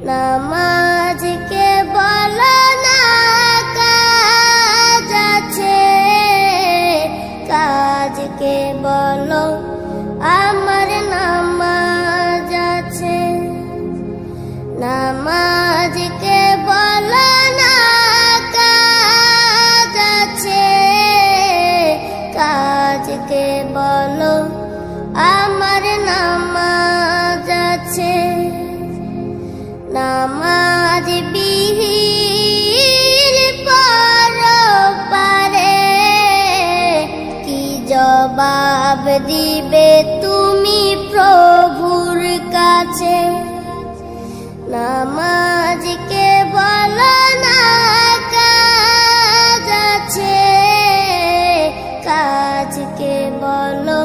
নামাজকে বলো না কাজ আছে, কাজকে বলো আমার নামাজ আছে। নামাজকে বলো না কাজ আছে, কাজকে বলো আমার নামাজ আছে। নামাজ বিহীন পরপারে কি জবাব দিবে তুমি প্রভুর কাছে। নামাজকে বলো না কাজ আছে, কাজকে বলো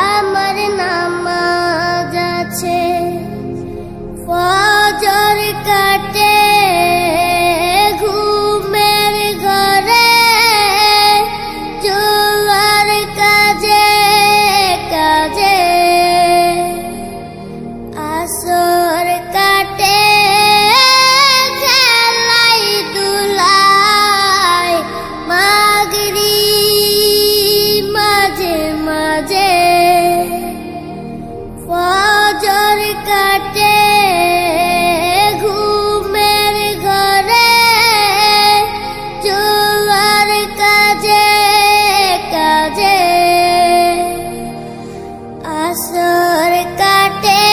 আমার নামাজ আছে। ফজর কাটে ঘুমের ঘরে, জোয়ার কাজে কাজে। আসর কাটে খেলাই দুলাই, মাগরিব মাঝে মাঝে। ফজর কাটে ঘুমের ঘরে, জোয়ার কাজে কাজে। আসর কাটে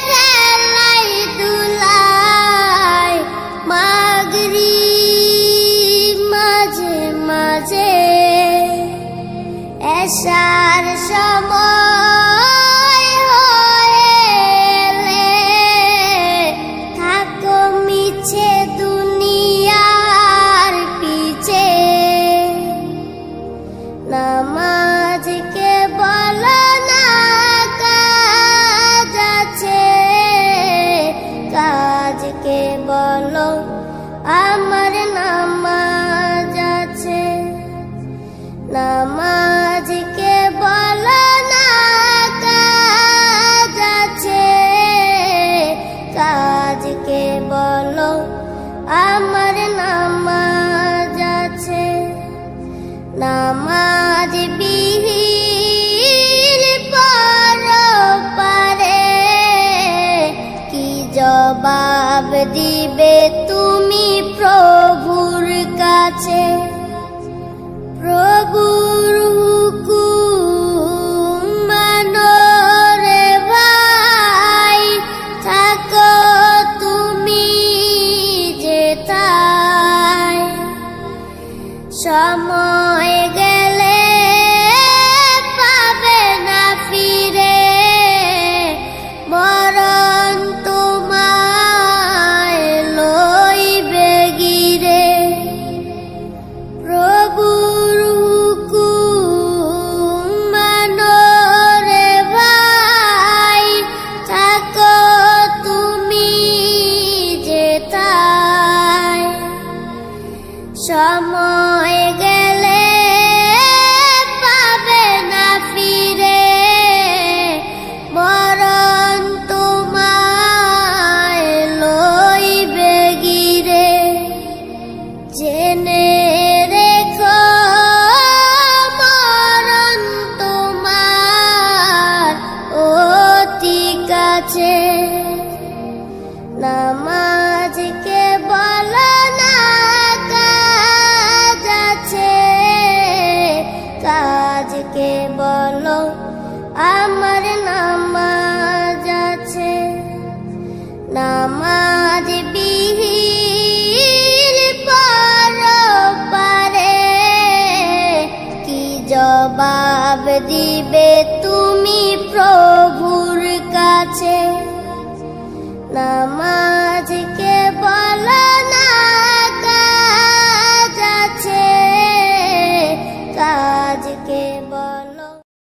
খেলাই দুলাই, মাগরিব মাঝে মাঝে। এশার সময় হলে থাকো মিছে দুনিয়ার পিছে। নামাজকে বলো না কাজ আছে, কাজকে বলো আমার নামাজ আছে। নামাজকে বলো না কাজ আছে, কাজকে বলো আমার নামাজ আছে। নামাজ বিহীন পরপারে কি জবাব দিবে তুমি প্রভুর কাছে। প্রভুর হুকুম মানো রে ভাই, থাকো তুমি যেথায়। সময় গেলে পাবে না ফিরে, মরণ তোমায় লইবে গিরে। প্রভুর হুকুম মানো রে ভাই, থাকো তুমি যেথায়। সময় গেলে পাবে না ফিরে, মরণ তোমায় লইবে গিরে। জেনে রেখো মরণ তোমার অতি কাছে। নামাজকে বলো না কাজ আছে, কাজকে বলো আমার নামাজ আছে। নামাজ বিহীন পরপারে কি জবাব দিবে তুমি প্রভুর কাছে। নামাজ